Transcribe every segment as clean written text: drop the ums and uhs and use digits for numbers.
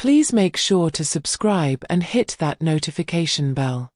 Please make sure to subscribe and hit that notification bell.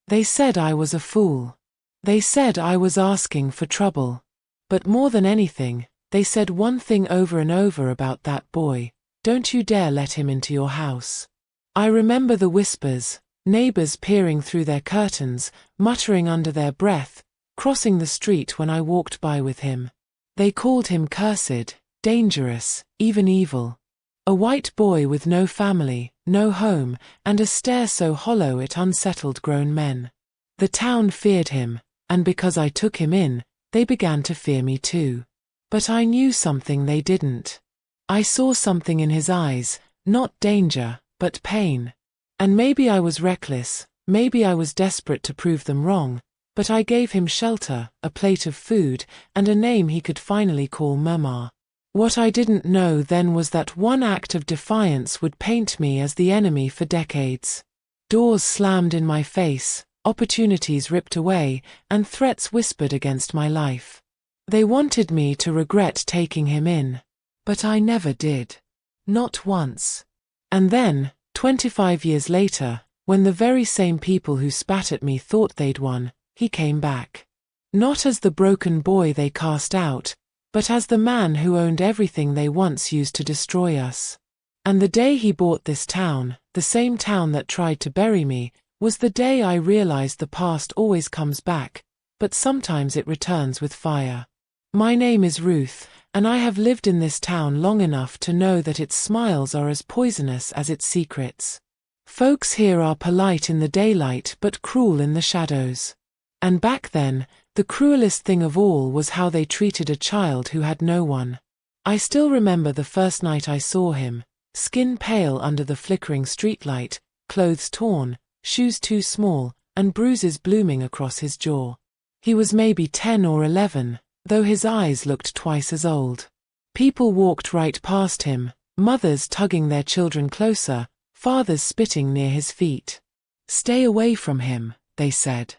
They said I was a fool. They said I was asking for trouble. But more than anything, they said one thing over and over about that boy: don't you dare let him into your house. I remember the whispers, neighbors peering through their curtains, muttering under their breath, crossing the street when I walked by with him. They called him cursed, dangerous, even evil. A white boy with no family, no home, and a stare so hollow it unsettled grown men. The town feared him, and because I took him in, they began to fear me too. But I knew something they didn't. I saw something in his eyes, not danger, but pain. And maybe I was reckless, maybe I was desperate to prove them wrong, but I gave him shelter, a plate of food, and a name he could finally call Mama. What I didn't know then was that one act of defiance would paint me as the enemy for decades. Doors slammed in my face, opportunities ripped away, and threats whispered against my life. They wanted me to regret taking him in. But I never did. Not once. And then, 25 years later, when the very same people who spat at me thought they'd won, he came back. Not as the broken boy they cast out, but as the man who owned everything they once used to destroy us. And the day he bought this town, the same town that tried to bury me, was the day I realized the past always comes back, but sometimes it returns with fire. My name is Ruth, and I have lived in this town long enough to know that its smiles are as poisonous as its secrets. Folks here are polite in the daylight but cruel in the shadows. And back then, the cruelest thing of all was how they treated a child who had no one. I still remember the first night I saw him, skin pale under the flickering streetlight, clothes torn, shoes too small, and bruises blooming across his jaw. He was maybe 10 or 11, though his eyes looked twice as old. People walked right past him, mothers tugging their children closer, fathers spitting near his feet. "Stay away from him," they said.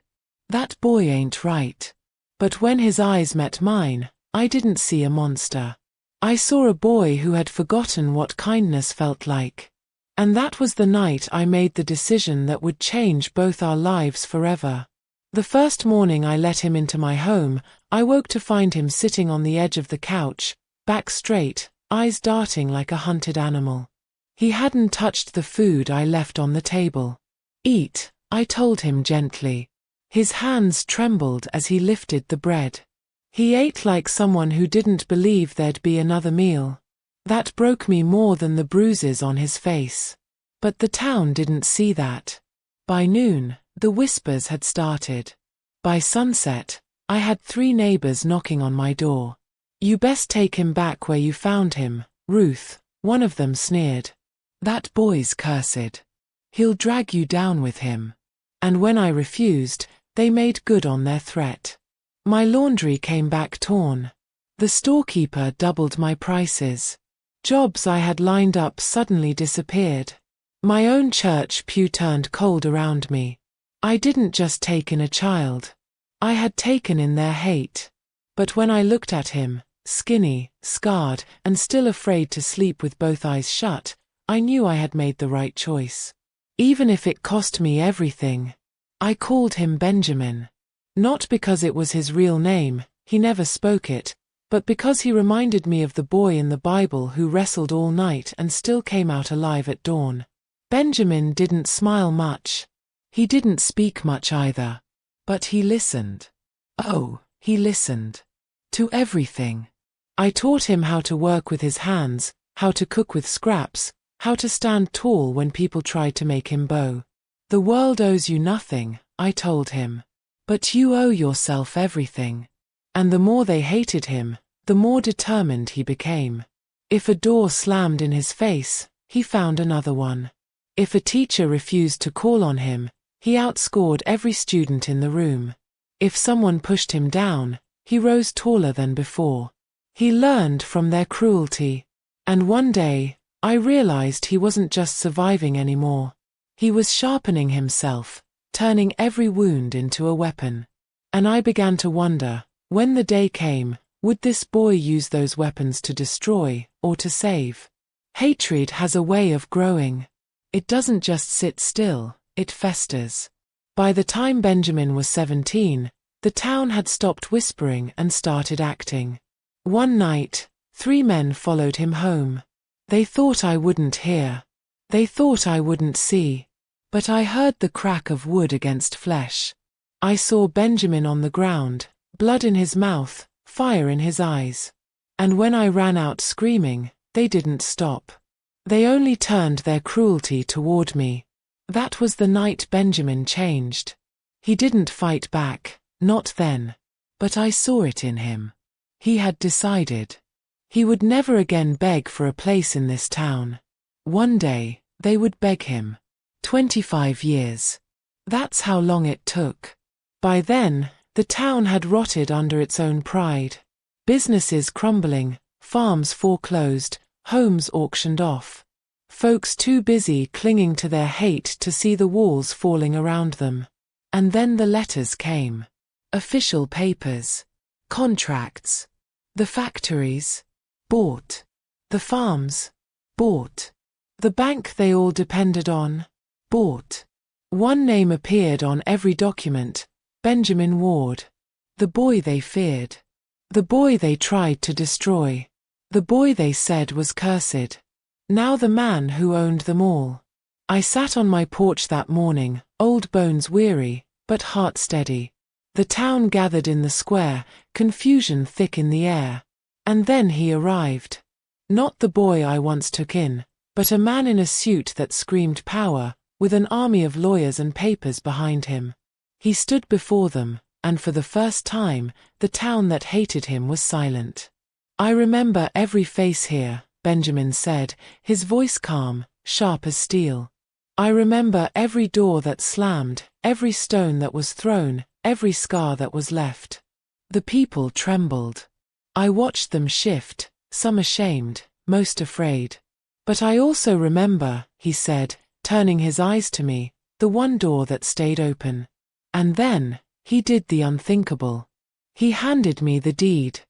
"That boy ain't right." But when his eyes met mine, I didn't see a monster. I saw a boy who had forgotten what kindness felt like. And that was the night I made the decision that would change both our lives forever. The first morning I let him into my home, I woke to find him sitting on the edge of the couch, back straight, eyes darting like a hunted animal. He hadn't touched the food I left on the table. "Eat," I told him gently. His hands trembled as he lifted the bread. He ate like someone who didn't believe there'd be another meal. That broke me more than the bruises on his face. But the town didn't see that. By noon, the whispers had started. By sunset, I had 3 neighbors knocking on my door. "You best take him back where you found him, Ruth," one of them sneered. "That boy's cursed. He'll drag you down with him." And when I refused, they made good on their threat. My laundry came back torn. The storekeeper doubled my prices. Jobs I had lined up suddenly disappeared. My own church pew turned cold around me. I didn't just take in a child. I had taken in their hate. But when I looked at him, skinny, scarred, and still afraid to sleep with both eyes shut, I knew I had made the right choice. Even if it cost me everything. I called him Benjamin. Not because it was his real name, he never spoke it, but because he reminded me of the boy in the Bible who wrestled all night and still came out alive at dawn. Benjamin didn't smile much. He didn't speak much either. But he listened. Oh, he listened. To everything. I taught him how to work with his hands, how to cook with scraps, how to stand tall when people tried to make him bow. "The world owes you nothing," I told him. "But you owe yourself everything." And the more they hated him, the more determined he became. If a door slammed in his face, he found another one. If a teacher refused to call on him, he outscored every student in the room. If someone pushed him down, he rose taller than before. He learned from their cruelty. And one day, I realized he wasn't just surviving anymore. He was sharpening himself, turning every wound into a weapon. And I began to wonder, when the day came, would this boy use those weapons to destroy, or to save? Hatred has a way of growing. It doesn't just sit still, it festers. By the time Benjamin was 17, the town had stopped whispering and started acting. One night, 3 men followed him home. They thought I wouldn't hear. They thought I wouldn't see. But I heard the crack of wood against flesh. I saw Benjamin on the ground, blood in his mouth, fire in his eyes. And when I ran out screaming, they didn't stop. They only turned their cruelty toward me. That was the night Benjamin changed. He didn't fight back, not then. But I saw it in him. He had decided. He would never again beg for a place in this town. One day, they would beg him. 25 years. That's how long it took. By then, the town had rotted under its own pride. Businesses crumbling, farms foreclosed, homes auctioned off. Folks too busy clinging to their hate to see the walls falling around them. And then the letters came. Official papers. Contracts. The factories. Bought. The farms. Bought. The bank they all depended on. Bought. One name appeared on every document. Benjamin Ward. The boy they feared. The boy they tried to destroy. The boy they said was cursed. Now the man who owned them all. I sat on my porch that morning, old bones weary, but heart steady. The town gathered in the square, confusion thick in the air. And then he arrived. Not the boy I once took in, but a man in a suit that screamed power, with an army of lawyers and papers behind him. He stood before them, and for the first time, the town that hated him was silent. I remember every face here, Benjamin said, his voice calm, sharp as steel. I remember every door that slammed, every stone that was thrown, every scar that was left. The people trembled. I watched them shift, some ashamed, most afraid. But I also remember, he said, turning his eyes to me, the one door that stayed open. And then, he did the unthinkable. He handed me the deed.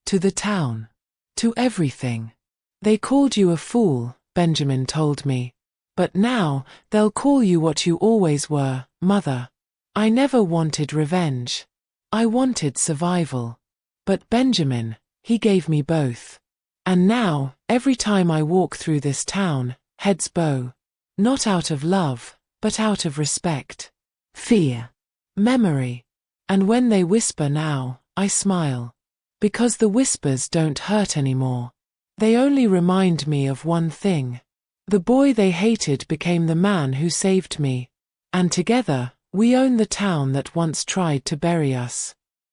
To the town. To everything. They called you a fool, Benjamin told me. But now, they'll call you what you always were, Mother. I never wanted revenge. I wanted survival. But Benjamin, he gave me both. And now, every time I walk through this town, heads bow. Not out of love, but out of respect. Fear. Memory. And when they whisper now, I smile. Because the whispers don't hurt anymore. They only remind me of one thing. The boy they hated became the man who saved me. And together, we own the town that once tried to bury us.